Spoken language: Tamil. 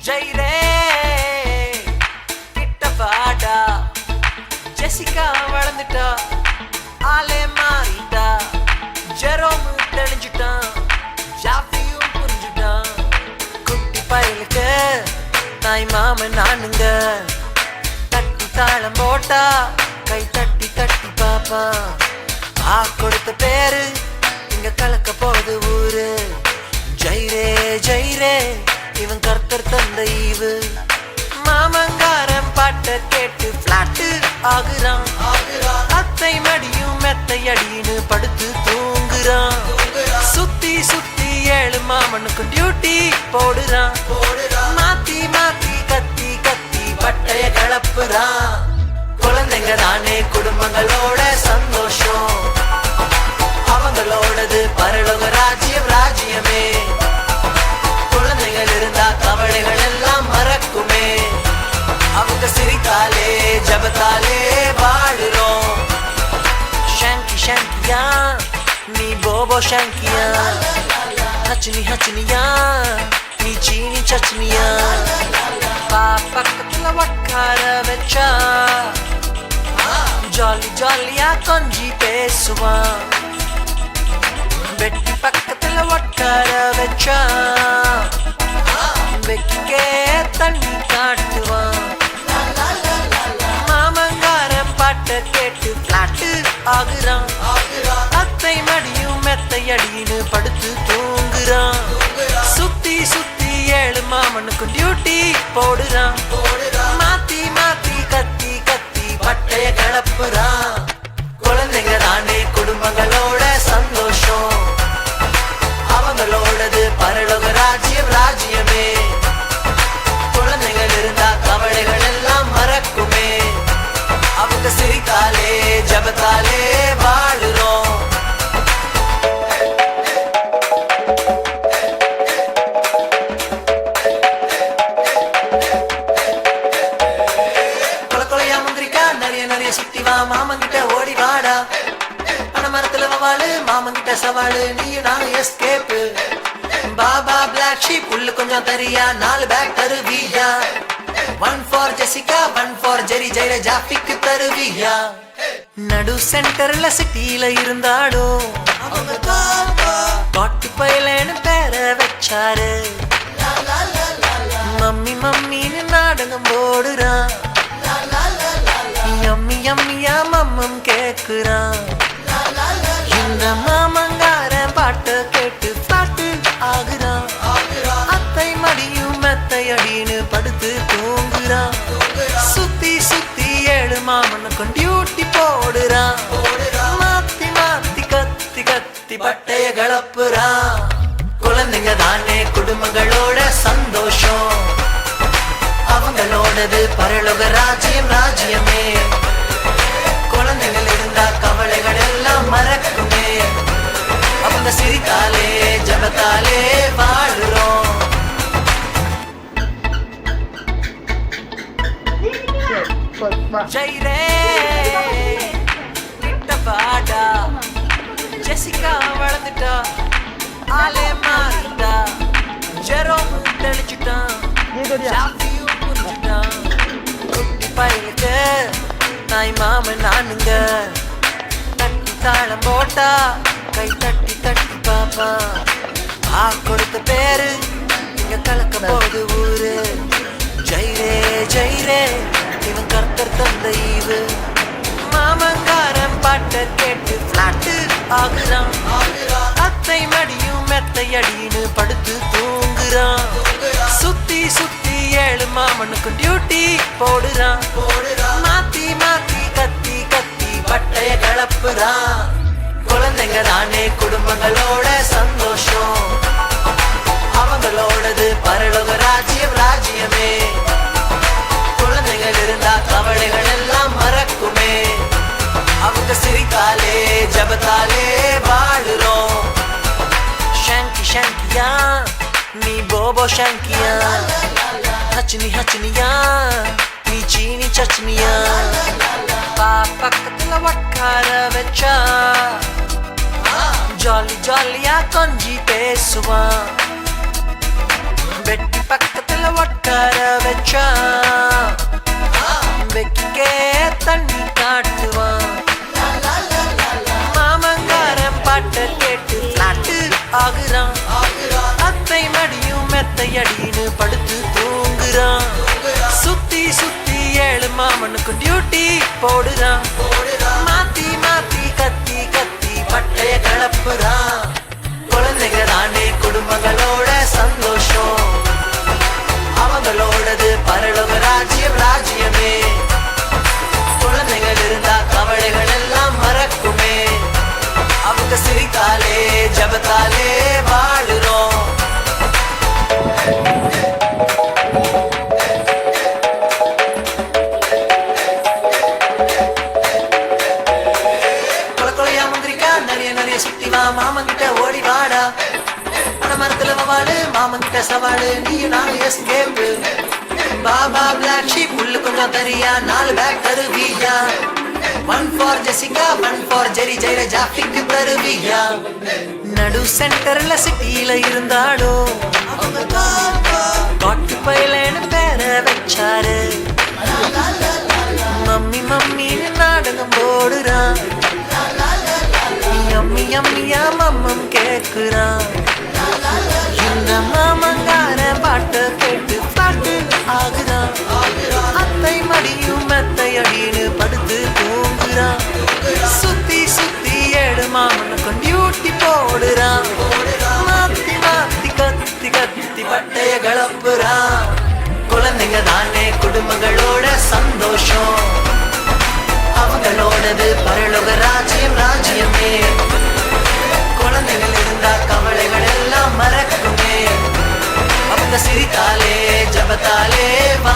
ஜெயிரே கிட்ட வாடா ஜெசிகா வளர்ந்துட்டா ஆளே மாறிட்டா ஜெரோம் தெளிஞ்சுட்டான் ஜாஃபியும் புரிஞ்சுட்டான் குட்டி பயலுக்கு தாய் மாமன் நானுங்க தட்டி தாளம் போட்டா கை தட்டி தட்டி பாப்பா ஆ கொடுத்த பேரு இங்க கலக்க போகுது ஊரு ஜெயிரே ஜெயிரே இவன் கர்த்தர் தந்த ஈவு மாமங்காரன் பாட்ட கேட்டு பிளாட்டு ஆகுறான் அத்தை மடியும் மெத்தை அடின்னு படுத்து தூங்குறான் சுத்தி சுத்தி 7 மாமனுக்கு டியூட்டி போடுறான் மாத்தி மாத்தி கத்தி கத்தி பட்டைய கிளப்புறான் குழந்தைங்க தானே குடும்பங்களோட சந்தோஷம் அவங்களோடது பரலோக ராஜ்யம் ராஜ்யமே குழந்தைகள் இருந்தா கவலைகள் எல்லாம் மறக்குமே அவங்க சிரித்தாலே ஜபத்தாலே வாழுறோம் ஷாங்கி ஷாங்கியா நீ போபோ ஷாங்கியா ஹச்சனி ஹச்சனியா நீ சீனி சச்சனியா பக்கத்துல உட்கார வச்சா ஜாலி ஜாலியா கொஞ்சி பேசுவான் வெட்டி பக்கத்துல உட்கார வச்சா வெக்கே தண்ணி காட்டுவான் மாமங்காரன் பாட்ட கேட்டு பிளாட்டு ஆகுறான் அத்தை மடியும் மெத்தை அடின்னு படுத்து தூங்குறான் சுத்தி சுத்தி 7 மாமனுக்கு டியூட்டி போடுறான் மாத்தி மாத்தி கத்தி கத்தி பட்டைய கிளப்புறான் குழந்தைங்க தானே குடும்பங்களோட சந்தோஷம் அவங்களோடது பரலோக ராஜ்யம் ராஜ்யமே குழந்தைகள் இருந்தா கவலைகள் எல்லாம் மறக்குமே அவங்க சிரித்தாலே ஜபத்தாலே வாழுறோம் கொலையா முந்திரிக்கா நிறைய நிறைய சுத்திவா மாமங்கிட்ட ஓடி வாடா மரத்துல வவாலு மாமங்கிட்ட சவாலு நீயும் நானும் எஸ்கேப்பு பாபா பிளாக் ஷீப் புல்லு கொஞ்சம் தரியா 4 பேக் தருவியா 1 ஃபார் ஜெசிகா 1 ஃபார் ஜெரி ஜெயிர ஜாஃபிக்கு தருவியா நடு சென்டர்ல சிட்டியில இருந்தாலும் காட்டு பயிலன்னு பேர வச்சாரு மம்மி மம்மின்னு நாடகம் போடுறான் யம்மி யம்மியா மம்மம் கேக்குறான் இந்த மாமங்காரன் பாட்ட கேட்டு பாட்டு ஆகுறான் அத்தை மடியும் மெத்தை அடின்னு படுத்து தூங்குறான் சுத்தி சுத்தி 7 மாமனுக்கும் டியூட்டி போடுறான் மாத்தி மாத்தி கத்தி கத்தி பட்டைய கிளப்புறான் குழந்தைங்க தானே குடும்பங்களோட சந்தோஷம் அவங்களோடது பரலோக ராஜ்யம் ராஜ்யமே குழந்தைகள் இருந்தா கவலைகள் எல்லாம் மறக்குமே அவங்க சிரித்தாலே ஜபத்தாலே வாழுறோம் ஜெயிரே கிட்ட வாடா ஜெசிகா வளர்ந்துட்டா ஆளே மாறிட்டா ஜெரோம் தெளிஞ்சுட்டான் ஜாஃபியும் புரிஞ்சுட்டான் குட்டி பயலுக்கு தாய் மாமன் நானுங்க தட்டி தாளம் போட்டா கை தட்டி தட்டி பாப்பா ஆ கொடுத்த பேரு இங்க கலக்க போகுது ஊரு ஜெயிரே ஜெயிரே இவன் கர்த்தர் தந்த ஈவு மாமங்காரன் பாட்ட கேட்டு பிளாட்டு ஆகுறான் அத்தை மடியும் மெத்தை அடின்னு படுத்து தூங்குறான் சுத்தி சுத்தி 7 மாமனுக்கு டியூட்டி போடுறான் மாத்தி மாத்தி கத்தி கத்தி பட்டைய கிளப்புறான் குழந்தைங்க தானே குடும்பங்களோட சந்தோஷம் அவங்களோடது பரலோக ராஜ்யம் ராஜ்யமே குழந்தைகள் இருந்தா கவலைகள் எல்லாம் மறக்குமே அவங்க சிரித்தாலே ஜபத்தாலே வாழுறோம் ஷாங்கி ஷாங்கியா நீ போபோ ஷாங்கியா ஹச்சனி ஹச்சனியா நீ சீனி சச்சனியா பக்கத்துல உட்கார வச்சா ஜாலி ஜாலியா கொஞ்சி பேசுவான் வெட்டி பக்கத்துல மேல உட்கார வச்சா வெக்கே தண்ணி காட்டுவான். மாமங்காரன் பாட்ட கேட்டு நாட்டு ஆகுறான். அத்தை மடியும் மெத்தை அடின்னு படுத்து தூங்குறான். சுத்தி சுத்தி 7 மாமனுக்கு டியூட்டி போடுறான். மாத்தி மாத்தி கத்தி கத்தி பட்டைய கலப்புறான். குழந்தைங்க தானே குடும்பங்களோட சந்தோஷம். அவங்களோடது பரலோக ராஜ்யம் ராஜ்யமே. குழந்தைகள் இருந்தா கவலைகள் எல்லாம் மறக்குமே. அவங்க சிரித்தாலே ஜபத்தாலே வாழுறோம். கொலையா முந்திரிக்கா நிறைய நிறைய சுத்திவா மாமங்கிட்ட ஓடி வாடா. மரத்துல வவாலு மாமங்கிட்ட சவாலு நீயும் நானும் எஸ்கேப். பாபா பிளாக் ஷீப் புல்லு கொஞ்சம் தரியா 4 பேக் தருவியா. 1 ஃபார் ஜெசிகா 1 ஃபார் ஜெரி ஜெயில ஜாஃபிக்கு தருவியா. நடு சென்டர்ல சிட்டியில இருந்தாடோ காட்டு பயிலன்னு பேர வச்சாரு. மம்மி மம்மின்னு நாடகம் போடுறான். யம்மி யம்மியா மம்மம் கேக்குறான். இந்த மாமங்கார பாட்ட கேட்டு பாட்டு ஆகுறான். அத்தை மடியும் மெத்தை அடின்னு படுத்து தூங்குறான். சுத்தி சுத்தி 7 மாமனுக்கு டியூட்டி போடுறான். மாத்தி மாத்தி கத்தி கத்தி பட்டைய கலப்புறான். குழந்தைங்க தானே குடும்பங்களோட சந்தோஷம். அவங்களோடது பரலோக ராஜ்யம் ராஜ்யமே. குழந்தைகள் இருந்தா கவலைகள் எல்லாம் மறக்குமே. அவங்க சிரித்தாலே ஜபத்தாலே வா